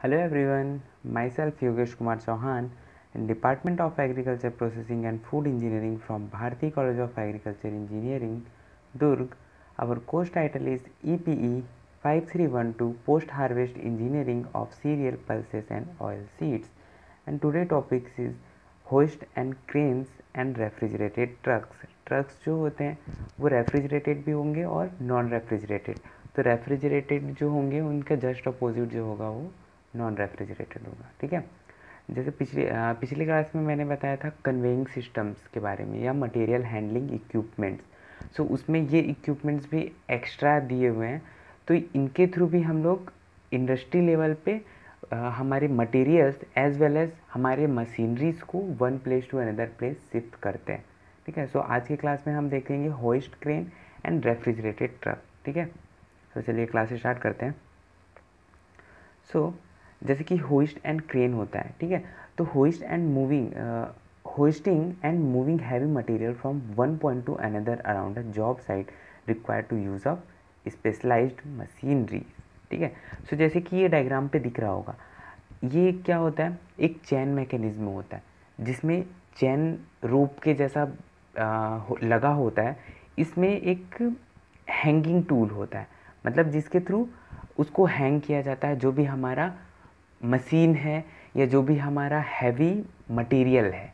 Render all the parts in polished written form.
Hello everyone, myself Yogesh Kumar Chauhan in Department of Agriculture Processing and Food Engineering from Bharati College of Agriculture Engineering, Durg. Our course title is EPE 5312 Post Harvest Engineering of Cereal Pulses and Oil Seeds, and today topics is hoist and cranes and refrigerated trucks. Trucks जो होते हैं वो refrigerated भी होंगे और non refrigerated. तो refrigerated जो होंगे उनका जस्ट अपोजिट जो होगा वो नॉन रेफ्रिजरेटेड होगा। ठीक है, जैसे पिछली क्लास में मैंने बताया था कन्वेइंग सिस्टम्स के बारे में या मटेरियल हैंडलिंग इक्विपमेंट्स। सो उसमें ये इक्विपमेंट्स भी एक्स्ट्रा दिए हुए हैं, तो इनके थ्रू भी हम लोग इंडस्ट्री लेवल पे हमारे मटेरियल्स एज वेल एज हमारे मशीनरीज को one place to another place shift करते हैं। ठीक है, सो आज की क्लास में हम देखेंगे hoist crane and refrigerated truck. ठीक है, तो चलिए क्लास स्टार्ट करते हैं। सो जैसे कि होइस्ट एंड क्रेन होता है, ठीक है, तो hoisting and moving heavy material from one point to another around a job site required to use of specialised machinery. ठीक है, सो जैसे कि ये डायग्राम पे दिख रहा होगा, ये क्या होता है, एक चैन मैकेनिज्म होता है जिसमें चैन रोप के जैसा लगा होता है। इसमें एक हैंगिंग टूल होता है, मतलब जिसके थ्रू उसको हैंग किया जाता है। जो भी हमारा मशीन है या जो भी हमारा हैवी मटेरियल है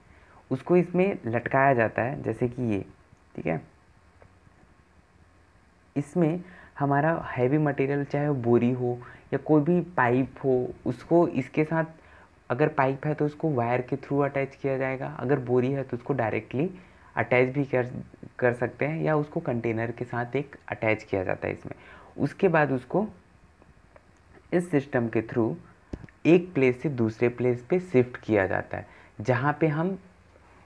उसको इसमें लटकाया जाता है, जैसे कि ये। ठीक है, इसमें हमारा हैवी मटेरियल चाहे वो बोरी हो या कोई भी पाइप हो, उसको इसके साथ, अगर पाइप है तो उसको वायर के थ्रू अटैच किया जाएगा, अगर बोरी है तो उसको डायरेक्टली अटैच भी कर सकते हैं या उसको कंटेनर के साथ एक अटैच किया जाता है इसमें। उसके बाद उसको इस सिस्टम के थ्रू एक प्लेस से दूसरे प्लेस पे शिफ्ट किया जाता है, जहाँ पे हम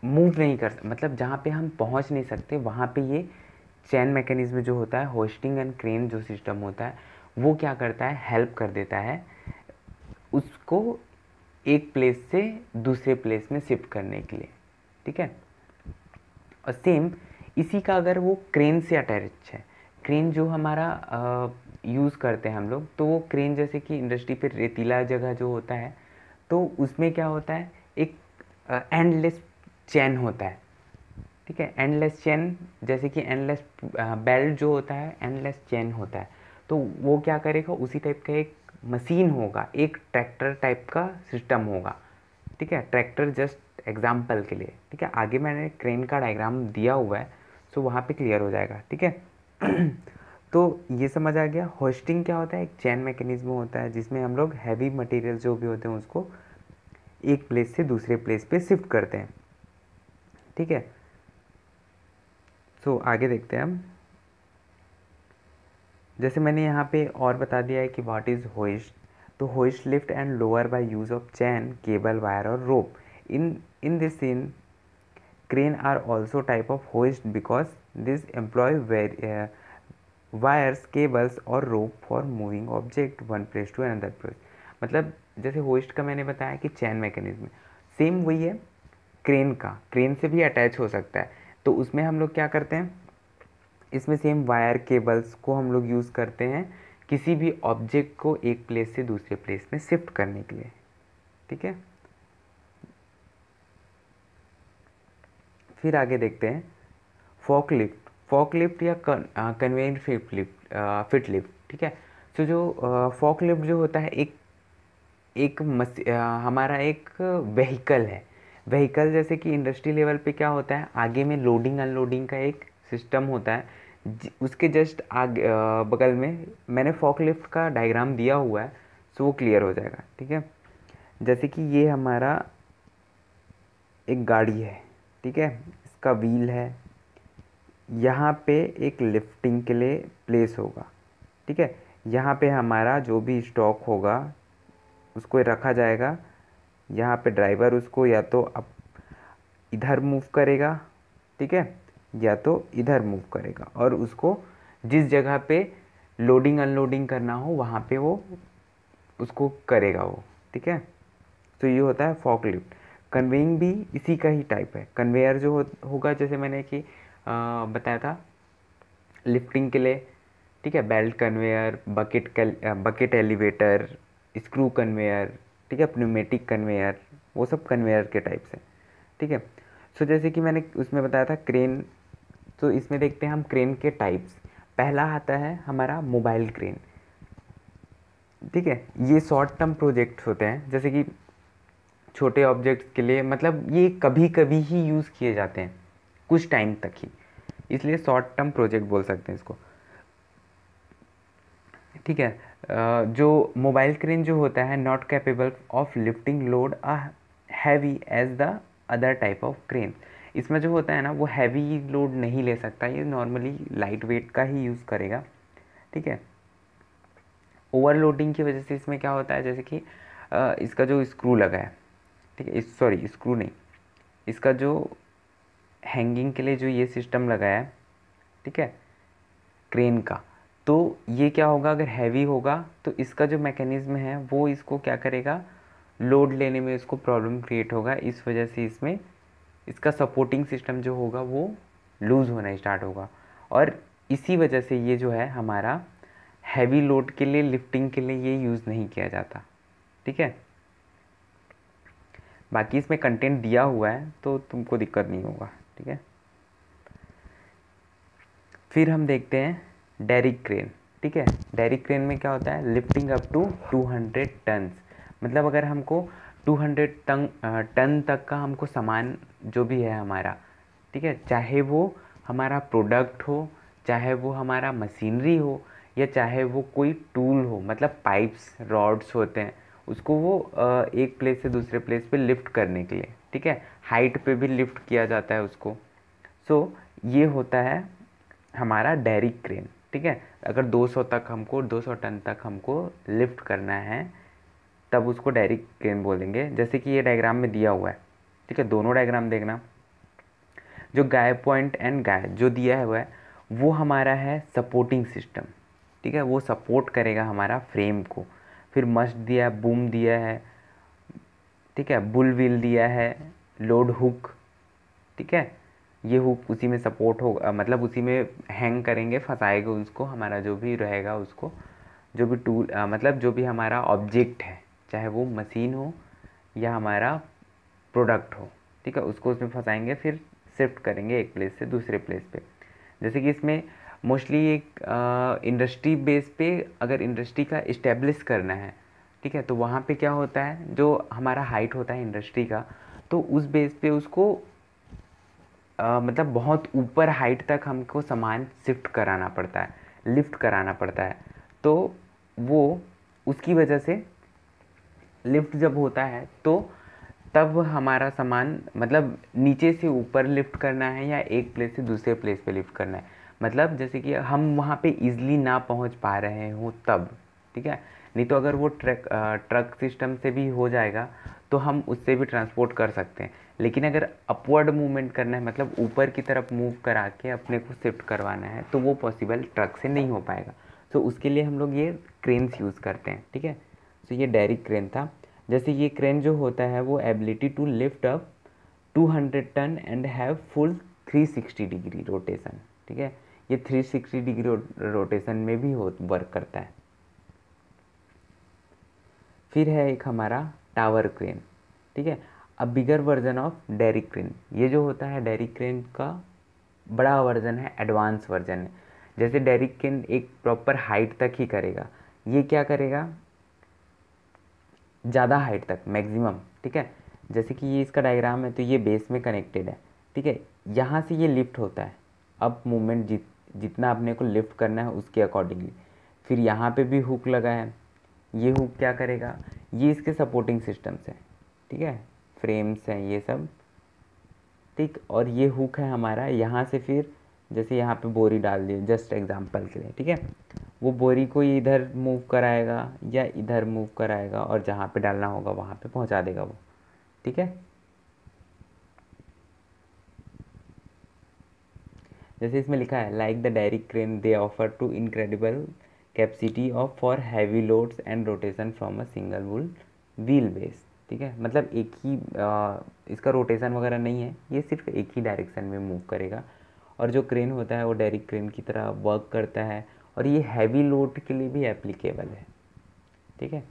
मूव नहीं कर, मतलब जहाँ पे हम पहुँच नहीं सकते, वहाँ पे ये चैन मैकेनिज्म जो होता है, होस्टिंग एंड क्रेन जो सिस्टम होता है, वो क्या करता है, हेल्प कर देता है उसको एक प्लेस से दूसरे प्लेस में शिफ्ट करने के लिए। ठीक है, और सेम इसी का अगर वो क्रेन से अटैच है, क्रेन जो हमारा यूज़ करते हैं हम लोग, तो वो क्रेन जैसे कि इंडस्ट्री पे रेतीला जगह जो होता है, तो उसमें क्या होता है, एक एंडलेस चैन होता है। ठीक है, एंडलेस चैन, जैसे कि एंडलेस बेल्ट जो होता है एंडलेस चैन होता है। तो वो क्या करेगा, उसी टाइप का एक मशीन होगा, एक ट्रैक्टर टाइप का सिस्टम होगा। ठीक है, ट्रैक्टर जस्ट एग्जाम्पल के लिए। ठीक है, आगे मैंने क्रेन का डायग्राम दिया हुआ है, सो वहाँ पे क्लियर हो जाएगा। ठीक है तो ये समझ आ गया। होस्टिंग क्या होता है, एक चैन मैकेनिज्म होता है जिसमें हम लोग हैवी मटेरियल जो भी होते हैं उसको एक प्लेस से दूसरे प्लेस पे शिफ्ट करते हैं। ठीक है, सो आगे देखते हैं हम। जैसे मैंने यहाँ पे और बता दिया है कि व्हाट इज़ होइस्ट। तो hoist lift and lower by use of chain, cable, wire और rope. In this scene crane are also type of hoist because this employ wires, cables और rope for moving object one place to another place। मतलब जैसे hoist का मैंने बताया कि चैन mechanism, same वही है क्रेन का, क्रेन से भी अटैच हो सकता है। तो उसमें हम लोग क्या करते हैं, इसमें सेम वायर केबल्स को हम लोग यूज़ करते हैं किसी भी ऑब्जेक्ट को एक प्लेस से दूसरे प्लेस में शिफ्ट करने के लिए। ठीक है, फिर आगे देखते हैं फॉकलिफ्ट या कन्वेयर फिट लिफ्ट। ठीक है, तो जो फॉकलिफ्ट जो होता है, हमारा एक व्हीकल है। व्हीकल जैसे कि इंडस्ट्री लेवल पे क्या होता है, आगे में लोडिंग अनलोडिंग का एक सिस्टम होता है, उसके जस्ट आगे बगल में मैंने फॉकलिफ्ट का डायग्राम दिया हुआ है, सो वो क्लियर हो जाएगा। ठीक है, जैसे कि ये हमारा एक गाड़ी है। ठीक है, इसका व्हील है, यहाँ पे एक लिफ्टिंग के लिए प्लेस होगा। ठीक है, यहाँ पे हमारा जो भी स्टॉक होगा उसको रखा जाएगा। यहाँ पे ड्राइवर उसको या तो अब इधर मूव करेगा, ठीक है, या तो इधर मूव करेगा, और उसको जिस जगह पे लोडिंग अनलोडिंग करना हो वहाँ पे वो उसको करेगा वो। ठीक है, तो ये होता है फॉकलिफ्ट। कन्वेइंग भी इसी का ही टाइप है। कन्वेयर जो होगा, जैसे मैंने कि बताया था लिफ्टिंग के लिए। ठीक है, belt conveyor, bucket elevator, screw conveyor, ठीक है, प्नूमेटिक कन्वेयर, वो सब कन्वेयर के टाइप से, ठीक है। सो जैसे कि मैंने उसमें बताया था क्रेन, तो इसमें देखते हैं हम क्रेन के टाइप्स। पहला आता है हमारा मोबाइल क्रेन, ठीक है। ये शॉर्ट टर्म प्रोजेक्ट्स होते हैं, जैसे कि छोटे ऑब्जेक्ट्स के लिए, मतलब ये कभी कभी ही यूज़ किए जाते हैं, कुछ टाइम तक ही, इसलिए शॉर्ट टर्म प्रोजेक्ट बोल सकते हैं इसको, ठीक है। जो मोबाइल क्रेन जो होता है not capable of lifting load a heavy as the other type of crane. इसमें जो होता है ना वो हैवी लोड नहीं ले सकता, ये नॉर्मली लाइट वेट का ही यूज़ करेगा, ठीक है। ओवरलोडिंग की वजह से इसमें क्या होता है, जैसे कि इसका जो स्क्रू लगा है, ठीक है, सॉरी स्क्रू नहीं, इसका जो हैंगिंग के लिए जो ये सिस्टम लगा है, ठीक है, क्रेन का, तो ये क्या होगा, अगर हैवी होगा तो इसका जो मैकेनिज्म है वो इसको क्या करेगा, लोड लेने में इसको प्रॉब्लम क्रिएट होगा। इस वजह से इसमें इसका सपोर्टिंग सिस्टम जो होगा वो लूज़ होना स्टार्ट होगा, और इसी वजह से ये जो है हमारा हैवी लोड के लिए, लिफ्टिंग के लिए ये यूज़ नहीं किया जाता, ठीक है। बाकी इसमें कंटेंट दिया हुआ है तो तुमको दिक्कत नहीं होगा, ठीक है। फिर हम देखते हैं डेरिक क्रेन, ठीक है। डेरिक क्रेन में क्या होता है, लिफ्टिंग अप टू 200 टन्स, मतलब अगर हमको 200 टन तक का हमको सामान जो भी है हमारा, ठीक है, चाहे वो हमारा प्रोडक्ट हो, चाहे वो हमारा मशीनरी हो, या चाहे वो कोई टूल हो, मतलब पाइप्स रॉड्स होते हैं, उसको वो एक प्लेस से दूसरे प्लेस पे लिफ्ट करने के लिए, ठीक है, हाइट पे भी लिफ्ट किया जाता है उसको। सो ये होता है हमारा डेरिक क्रेन, ठीक है। अगर 200 तक हमको 200 टन तक हमको लिफ्ट करना है तब उसको डेरिक क्रेन बोलेंगे, जैसे कि ये डायग्राम में दिया हुआ है, ठीक है। दोनों डायग्राम देखना, जो गाय पॉइंट एंड गाय जो दिया हुआ है वो हमारा है सपोर्टिंग सिस्टम, ठीक है, वो सपोर्ट करेगा हमारा फ्रेम को। फिर मस्ट दिया है, बूम दिया है, ठीक है, बुल व्हील दिया है, लोड हुक, ठीक है, ये हुक उसी में सपोर्ट होगा, मतलब उसी में हैंग करेंगे, फंसाएगा उसको, हमारा जो भी रहेगा उसको, जो भी टूल मतलब जो भी हमारा ऑब्जेक्ट है, चाहे वो मशीन हो या हमारा प्रोडक्ट हो, ठीक है, उसको उसमें फंसाएंगे, फिर शिफ्ट करेंगे एक प्लेस से दूसरे प्लेस पे। जैसे कि इसमें मोस्टली एक इंडस्ट्री बेस पे, अगर इंडस्ट्री का इस्टेब्लिश करना है, ठीक है, तो वहाँ पे क्या होता है, जो हमारा हाइट होता है इंडस्ट्री का, तो उस बेस पे उसको मतलब बहुत ऊपर हाइट तक हमको सामान शिफ्ट कराना पड़ता है, लिफ्ट कराना पड़ता है। तो वो उसकी वजह से लिफ्ट जब होता है तो तब हमारा सामान, मतलब नीचे से ऊपर लिफ्ट करना है या एक प्लेस से दूसरे प्लेस पे लिफ्ट करना है, मतलब जैसे कि हम वहाँ पे इजीली ना पहुँच पा रहे हो तब, ठीक है। नहीं तो अगर वो ट्रक सिस्टम से भी हो जाएगा तो हम उससे भी ट्रांसपोर्ट कर सकते हैं, लेकिन अगर अपवर्ड मूवमेंट करना है, मतलब ऊपर की तरफ मूव करा के अपने को शिफ्ट करवाना है, तो वो पॉसिबल ट्रक से नहीं हो पाएगा। तो उसके लिए हम लोग ये क्रेन्स यूज़ करते हैं, ठीक है। तो ये डेरिक क्रेन था। जैसे ये क्रेन जो होता है वो ability to lift up 200 ton and have full 360 degree rotation, ठीक है, ये 360 डिग्री रोटेशन में भी हो वर्क करता है। फिर है एक हमारा टावर क्रेन, ठीक है, अ बिगर वर्जन ऑफ डेरिक क्रेन। ये जो होता है डेरिक क्रेन का बड़ा वर्जन है, एडवांस वर्जन है। जैसे डेरिक क्रेन एक प्रॉपर हाइट तक ही करेगा, ये क्या करेगा, ज़्यादा हाइट तक मैक्सिमम, ठीक है। जैसे कि ये इसका डायग्राम है, तो ये बेस में कनेक्टेड है, ठीक है, यहाँ से ये लिफ्ट होता है, अब मूवमेंट जितना अपने को लिफ्ट करना है उसके अकॉर्डिंगली। फिर यहाँ पे भी हुक लगा है, ये हुक क्या करेगा, ये इसके सपोर्टिंग सिस्टम्स हैं, ठीक है, फ्रेम्स हैं ये सब, ठीक। और ये हुक है हमारा, यहाँ से फिर जैसे यहाँ पे बोरी डाल दी जस्ट एग्जांपल के लिए, ठीक है, वो बोरी को इधर मूव कराएगा या इधर मूव कराएगा, और जहाँ पे डालना होगा वहाँ पे पहुँचा देगा वो, ठीक है। जैसे इसमें लिखा है like the direct crane they offer to incredible capacity of for heavy loads and rotation from a single wheel base, ठीक है, मतलब एक ही इसका रोटेशन वगैरह नहीं है, ये सिर्फ एक ही डायरेक्शन में मूव करेगा। और जो क्रेन होता है वो डायरेक्ट क्रेन की तरह वर्क करता है, और ये हैवी लोड के लिए भी एप्लीकेबल है, ठीक है।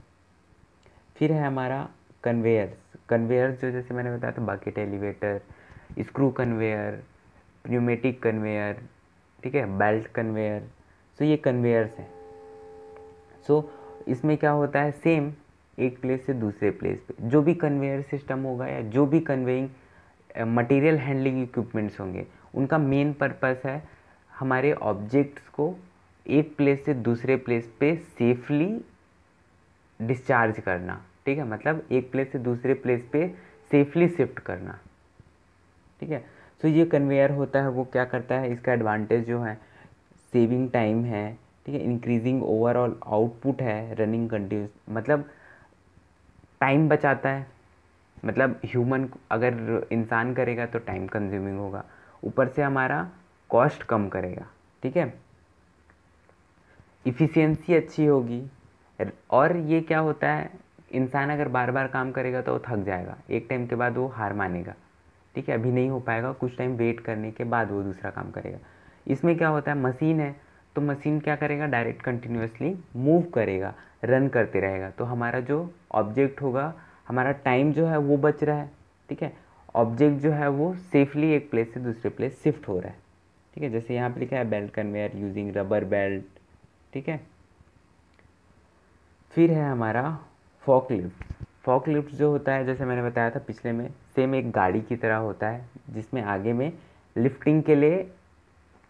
फिर है हमारा कन्वेयर्स। कन्वेयर्स जो जैसे मैंने बताया था, bucket elevator, screw conveyor, pneumatic conveyor, ठीक है, बेल्ट कन्वेयर। सो ये कन्वेयर्स हैं। सो इसमें क्या होता है, सेम एक प्लेस से दूसरे प्लेस पे जो भी कन्वेयर सिस्टम होगा या जो भी कन्वेइंग मटेरियल हैंडलिंग इक्विपमेंट्स होंगे, उनका मेन पर्पस है हमारे ऑब्जेक्ट्स को एक प्लेस से दूसरे प्लेस पे सेफली डिस्चार्ज करना, ठीक है, मतलब एक प्लेस से दूसरे प्लेस पे सेफली शिफ्ट करना, ठीक है। सो ये कन्वेयर होता है, वो क्या करता है, इसका एडवांटेज जो है सेविंग टाइम है, ठीक है, इंक्रीजिंग ओवरऑल आउटपुट है, रनिंग कंटिन्यूस, मतलब टाइम बचाता है। मतलब ह्यूमन अगर इंसान करेगा तो टाइम कंज्यूमिंग होगा, ऊपर से हमारा कॉस्ट कम करेगा, ठीक है, इफ़िशियंसी अच्छी होगी। और ये क्या होता है, इंसान अगर बार बार काम करेगा तो वो थक जाएगा, एक टाइम के बाद वो हार मानेगा, ठीक है, अभी नहीं हो पाएगा, कुछ टाइम वेट करने के बाद वो दूसरा काम करेगा। इसमें क्या होता है, मशीन है तो मशीन क्या करेगा, डायरेक्ट कंटिन्यूसली मूव करेगा, रन करते रहेगा, तो हमारा जो ऑब्जेक्ट होगा, हमारा टाइम जो है वो बच रहा है, ठीक है, ऑब्जेक्ट जो है वो सेफली एक प्लेस से दूसरे प्लेस शिफ्ट हो रहा है, ठीक है। जैसे यहाँ पे लिखा है belt conveyor using rubber belt, ठीक है। फिर है हमारा फॉकलिफ्ट। फॉकलिफ्ट जो होता है, जैसे मैंने बताया था पिछले में, सेम एक गाड़ी की तरह होता है, जिसमें आगे में लिफ्टिंग के लिए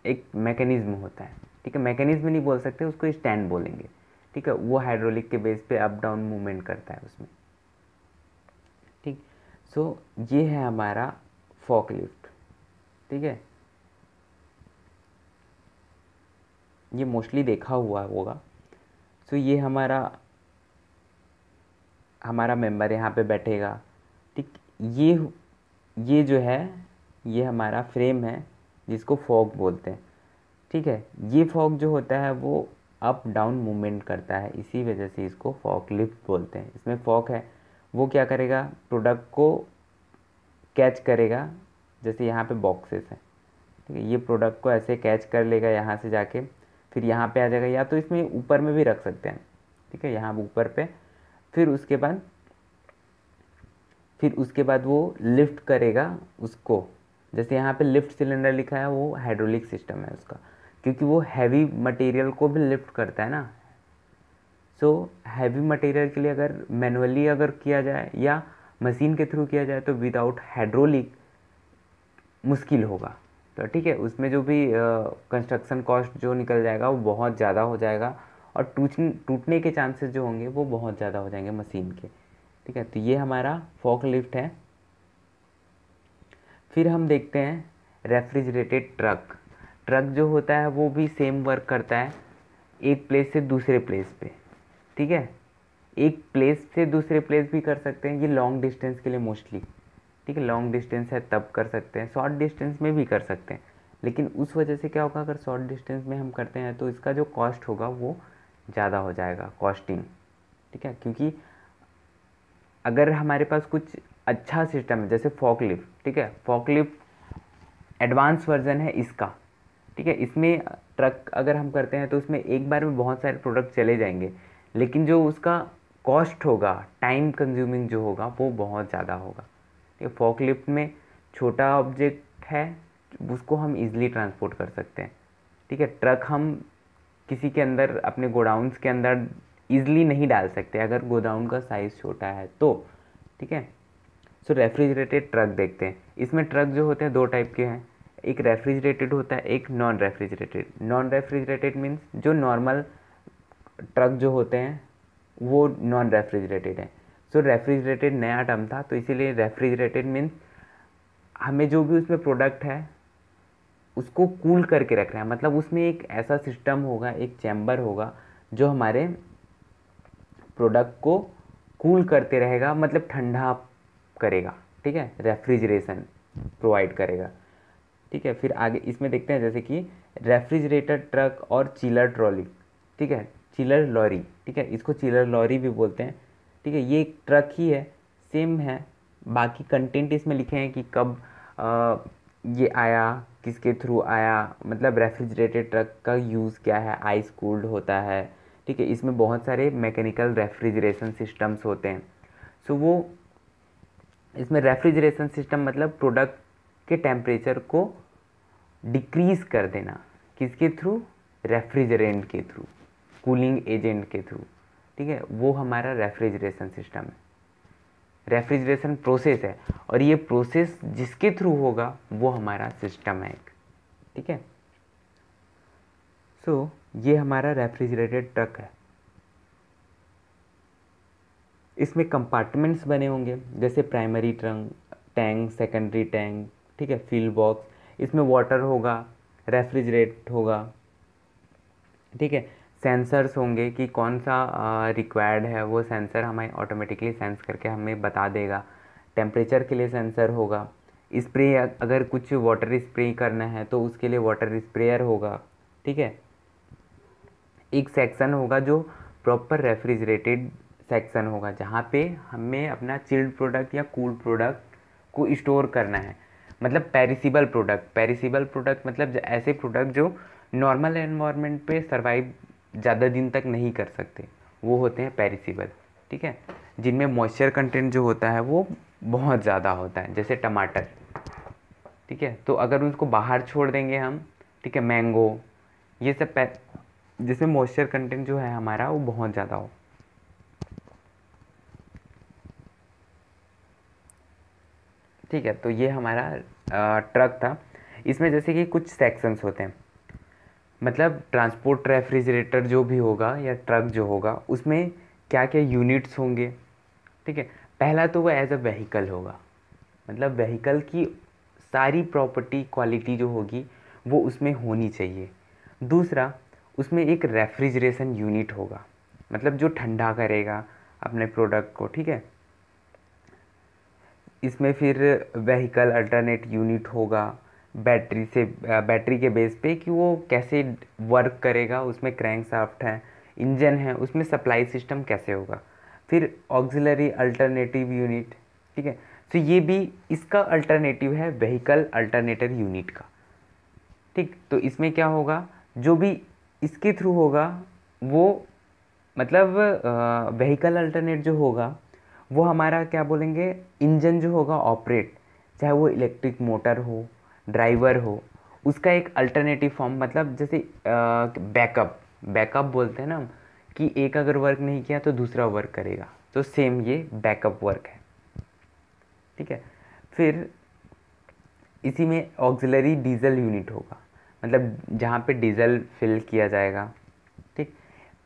एक मैकेनिज्म होता है, ठीक है, मैकेनिज्म नहीं बोल सकते उसको, स्टैंड बोलेंगे, ठीक है, वो हाइड्रोलिक के बेस पे अप डाउन मूवमेंट करता है उसमें, ठीक। सो ये है हमारा फॉकलिफ्ट, ठीक है, ये मोस्टली देखा हुआ होगा। सो ये हमारा हमारा मेंबर यहाँ पे बैठेगा, ठीक। ये जो है, ये हमारा फ्रेम है जिसको फॉक बोलते हैं, ठीक है। ये फॉक जो होता है वो अप डाउन मूवमेंट करता है, इसी वजह से इसको फॉक लिफ्ट बोलते हैं। इसमें फॉक है, वो क्या करेगा, प्रोडक्ट को कैच करेगा, जैसे यहाँ पे बॉक्सेस हैं, ठीक है, ये प्रोडक्ट को ऐसे कैच कर लेगा यहाँ से जाके, फिर यहाँ पे आ जाएगा, या तो इसमें ऊपर में भी रख सकते हैं, ठीक है, यहाँ ऊपर पे। फिर उसके बाद वो लिफ्ट करेगा उसको, जैसे यहाँ पे लिफ्ट सिलेंडर लिखा है, वो हाइड्रोलिक सिस्टम है उसका, क्योंकि वो हैवी मटेरियल को भी लिफ्ट करता है ना। सो हैवी मटेरियल के लिए अगर मैनुअली अगर किया जाए या मशीन के थ्रू किया जाए तो विदाउट हाइड्रोलिक मुश्किल होगा, तो ठीक है, उसमें जो भी कंस्ट्रक्शन कॉस्ट जो निकल जाएगा वो बहुत ज़्यादा हो जाएगा, और टूटने के चांसेस जो होंगे वो बहुत ज़्यादा हो जाएंगे मशीन के, ठीक है। तो ये हमारा फॉक लिफ्ट है। फिर हम देखते हैं रेफ्रिजरेटेड ट्रक। ट्रक जो होता है वो भी सेम वर्क करता है, एक प्लेस से दूसरे प्लेस पे, ठीक है, एक प्लेस से दूसरे प्लेस भी कर सकते हैं, ये लॉन्ग डिस्टेंस के लिए मोस्टली, ठीक है, लॉन्ग डिस्टेंस है तब कर सकते हैं, शॉर्ट डिस्टेंस में भी कर सकते हैं, लेकिन उस वजह से क्या होगा, अगर शॉर्ट डिस्टेंस में हम करते हैं तो इसका जो कॉस्ट होगा वो ज़्यादा हो जाएगा, कॉस्टिंग, ठीक है, क्योंकि अगर हमारे पास कुछ अच्छा सिस्टम है जैसे फॉकलिफ्ट, ठीक है, फॉकलिफ्ट एडवांस वर्जन है इसका, ठीक है, इसमें ट्रक अगर हम करते हैं तो उसमें एक बार में बहुत सारे प्रोडक्ट चले जाएंगे, लेकिन जो उसका कॉस्ट होगा, टाइम कंज्यूमिंग जो होगा वो बहुत ज़्यादा होगा, ठीक है। फॉकलिफ्ट में छोटा ऑब्जेक्ट है, उसको हम इजीली ट्रांसपोर्ट कर सकते हैं, ठीक है, ट्रक हम किसी के अंदर अपने गोडाउन्स के अंदर ईजिली नहीं डाल सकते अगर गोडाउन का साइज़ छोटा है तो, ठीक है। सो रेफ्रिजरेटेड ट्रक देखते हैं। इसमें ट्रक जो होते हैं दो टाइप के हैं, एक रेफ्रिजरेटेड होता है, एक non refrigerated. Non refrigerated means जो नॉर्मल ट्रक जो होते हैं वो नॉन रेफ्रिजरेटेड है। सो रेफ्रिजरेटेड नया टर्म था तो इसीलिए रेफ्रिजरेटेड मीन्स हमें जो भी उसमें प्रोडक्ट है उसको कूल करके रख रहे हैं, मतलब उसमें एक ऐसा सिस्टम होगा, एक चैम्बर होगा जो हमारे प्रोडक्ट को कूल करते रहेगा, मतलब ठंडा करेगा, ठीक है, रेफ्रिजरेशन प्रोवाइड करेगा, ठीक है। फिर आगे इसमें देखते हैं जैसे कि रेफ्रिजरेटर ट्रक और चिलर ट्रॉली, ठीक है, चिलर लॉरी, ठीक है, इसको चिलर लॉरी भी बोलते हैं, ठीक है, ये एक ट्रक ही है, सेम है, बाकी कंटेंट इसमें लिखे हैं कि कब ये आया, किसके थ्रू आया, मतलब रेफ्रिजरेटेड ट्रक का यूज़ क्या है, आइस कूल्ड होता है, ठीक है, इसमें बहुत सारे मैकेनिकल रेफ्रिजरेशन सिस्टम्स होते हैं, सो वो इसमें रेफ्रिजरेशन सिस्टम मतलब प्रोडक्ट के टेम्परेचर को डिक्रीज़ कर देना, किसके थ्रू, रेफ्रिजरेंट के थ्रू, कूलिंग एजेंट के थ्रू, ठीक है, वो हमारा रेफ्रिजरेशन सिस्टम है, रेफ्रिजरेशन प्रोसेस है, और ये प्रोसेस जिसके थ्रू होगा वो हमारा सिस्टम है एक, ठीक है। सो ये हमारा रेफ्रिजरेटेड ट्रक है। इसमें कंपार्टमेंट्स बने होंगे, जैसे प्राइमरी टैंक, सेकेंडरी टैंक, ठीक है, फील्ड बॉक्स, इसमें वाटर होगा, रेफ्रिजरेट होगा, ठीक है, सेंसर्स होंगे कि कौन सा रिक्वायर्ड है, वो सेंसर हमें ऑटोमेटिकली सेंस करके हमें बता देगा। टेम्परेचर के लिए सेंसर होगा, स्प्रे, अगर कुछ वाटर स्प्रे करना है तो उसके लिए वाटर स्प्रेयर होगा, ठीक है। एक सेक्शन होगा जो प्रॉपर रेफ्रिजरेटेड सेक्शन होगा, जहाँ पे हमें अपना चिल्ड प्रोडक्ट या कूल प्रोडक्ट को स्टोर करना है, मतलब पेरिसिबल प्रोडक्ट मतलब ऐसे प्रोडक्ट जो नॉर्मल एनवायरनमेंट पे सरवाइव ज़्यादा दिन तक नहीं कर सकते, वो होते हैं पेरिसिबल, ठीक है, जिनमें मॉइस्चर कंटेंट जो होता है वो बहुत ज़्यादा होता है, जैसे टमाटर, ठीक है, तो अगर उसको बाहर छोड़ देंगे हम, ठीक है, मैंगो, ये सब जिसमें मॉइस्चर कंटेंट जो है हमारा वो बहुत ज़्यादा हो, ठीक है। तो ये हमारा ट्रक था। इसमें जैसे कि कुछ सेक्शंस होते हैं, मतलब ट्रांसपोर्ट रेफ्रिजरेटर जो भी होगा या ट्रक जो होगा उसमें क्या क्या यूनिट्स होंगे, ठीक है। पहला तो वो एज अ व्हीकल होगा, मतलब व्हीकल की सारी प्रॉपर्टी क्वालिटी जो होगी वो उसमें होनी चाहिए। दूसरा, उसमें एक रेफ्रिजरेशन यूनिट होगा, मतलब जो ठंडा करेगा अपने प्रोडक्ट को, ठीक है। इसमें फिर व्हीकल अल्टरनेट यूनिट होगा, बैटरी के बेस पे कि वो कैसे वर्क करेगा, उसमें क्रैंकशाफ्ट है, इंजन है, उसमें सप्लाई सिस्टम कैसे होगा। फिर ऑक्सिलरी अल्टरनेटिव यूनिट, ठीक है। तो ये भी इसका अल्टरनेटिव है व्हीकल अल्टरनेटर यूनिट का, ठीक। तो इसमें क्या होगा, जो भी इसके थ्रू होगा वो, मतलब व्हीकल अल्टरनेट जो होगा वो हमारा क्या बोलेंगे, इंजन जो होगा ऑपरेट, चाहे वो इलेक्ट्रिक मोटर हो, ड्राइवर हो, उसका एक अल्टरनेटिव फॉर्म, मतलब जैसे बैकअप बोलते हैं ना हम, कि एक अगर वर्क नहीं किया तो दूसरा वर्क करेगा, तो सेम ये बैकअप वर्क है, ठीक है। फिर इसी में ऑक्सिलरी डीजल यूनिट होगा, मतलब जहाँ पे डीजल फिल किया जाएगा, ठीक।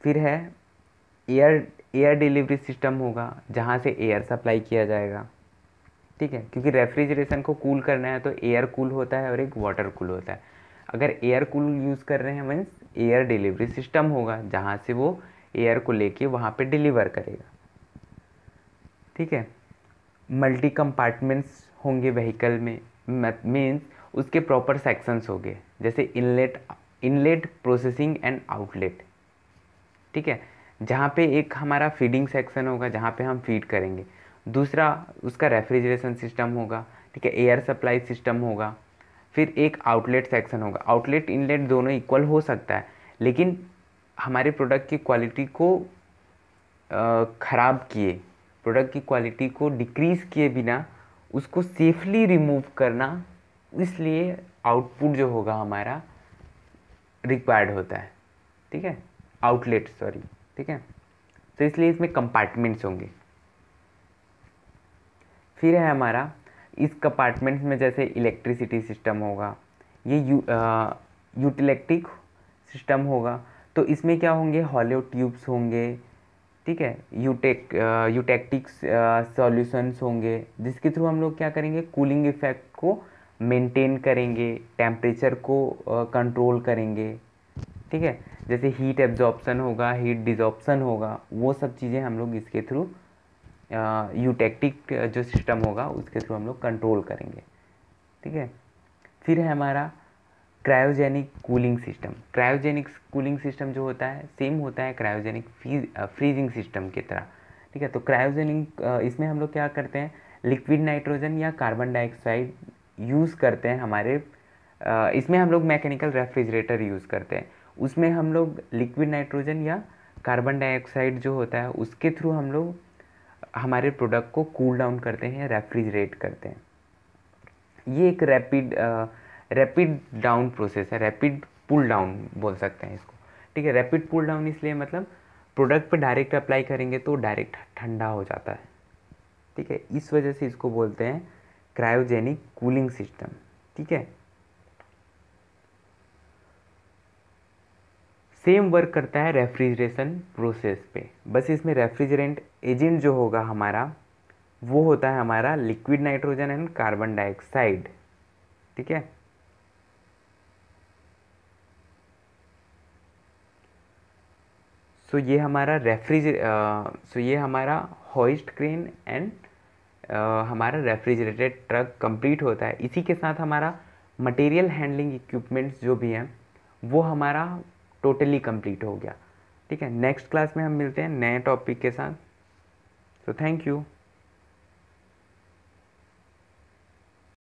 फिर है एयर डिलीवरी सिस्टम होगा, जहाँ से एयर सप्लाई किया जाएगा, ठीक है, क्योंकि रेफ्रिजरेशन को कूल करना है तो एयर कूल होता है और एक वाटर कूल होता है। अगर एयर कूल यूज़ कर रहे हैं मीन्स एयर डिलीवरी सिस्टम होगा, जहाँ से वो एयर को लेके वहाँ पे डिलीवर करेगा, ठीक है। मल्टी कंपार्टमेंट्स होंगे व्हीकल में, मीन्स उसके प्रॉपर सेक्शंस होंगे, जैसे इनलेट प्रोसेसिंग एंड आउटलेट, ठीक है, जहाँ पे एक हमारा फीडिंग सेक्शन होगा जहाँ पे हम फीड करेंगे, दूसरा उसका रेफ्रिजरेशन सिस्टम होगा, ठीक है, एयर सप्लाई सिस्टम होगा, फिर एक आउटलेट सेक्शन होगा। आउटलेट इनलेट दोनों इक्वल हो सकता है, लेकिन हमारे प्रोडक्ट की क्वालिटी को ख़राब किए, प्रोडक्ट की क्वालिटी को डिक्रीज़ किए बिना उसको सेफली रिमूव करना, इसलिए आउटपुट जो होगा हमारा रिक्वायर्ड होता है, ठीक है, आउटलेट सॉरी, ठीक है। तो इसलिए इसमें कंपार्टमेंट्स होंगे। फिर है हमारा इस कंपार्टमेंट्स में जैसे इलेक्ट्रिसिटी सिस्टम होगा, ये यूटिलिटिक सिस्टम होगा, तो इसमें क्या होंगे, हॉलो ट्यूब्स होंगे, ठीक है, यूटेक्टिक सॉल्यूशंस होंगे, जिसके थ्रू हम लोग क्या करेंगे, कूलिंग इफेक्ट को मेंटेन करेंगे, टेम्परेचर को कंट्रोल करेंगे, ठीक है, जैसे हीट एब्जॉर्प्शन होगा, हीट डिजॉर्प्शन होगा, वो सब चीज़ें हम लोग इसके थ्रू यूटेक्टिक जो सिस्टम होगा उसके थ्रू हम लोग कंट्रोल करेंगे, ठीक है। फिर है हमारा cryogenic cooling system. Cryogenic cooling system जो होता है सेम होता है क्रायोजेनिक फ्रीजिंग सिस्टम की तरह, ठीक है। तो क्रायोजेनिक इसमें हम लोग क्या करते हैं, लिक्विड नाइट्रोजन या कार्बन डाइऑक्साइड यूज़ करते हैं हमारे, इसमें हम लोग मैकेनिकल रेफ्रिजरेटर यूज़ करते हैं, उसमें हम लोग लिक्विड नाइट्रोजन या कार्बन डाइऑक्साइड जो होता है उसके थ्रू हम लोग हमारे प्रोडक्ट को कूल डाउन करते हैं, रेफ्रिजरेट करते हैं। ये एक रैपिड डाउन प्रोसेस है, रैपिड पुल डाउन बोल सकते हैं इसको। ठीक है, रैपिड पुल डाउन इसलिए मतलब प्रोडक्ट पे डायरेक्ट अप्लाई करेंगे तो डायरेक्ट ठंडा हो जाता है। ठीक है, इस वजह से इसको बोलते हैं क्रायोजेनिक कूलिंग सिस्टम। ठीक है, सेम वर्क करता है रेफ्रिजरेशन प्रोसेस पे, बस इसमें रेफ्रिजरेंट एजेंट जो होगा हमारा वो होता है हमारा liquid nitrogen and carbon dioxide. ठीक है, सो ये हमारा ये हमारा होइस्ट क्रेन एंड हमारा रेफ्रिजरेटेड ट्रक कंप्लीट होता है। इसी के साथ हमारा मटेरियल हैंडलिंग इक्विपमेंट्स जो भी हैं वो हमारा टोटली कंप्लीट हो गया। ठीक है, नेक्स्ट क्लास में हम मिलते हैं नए टॉपिक के साथ। So thank you.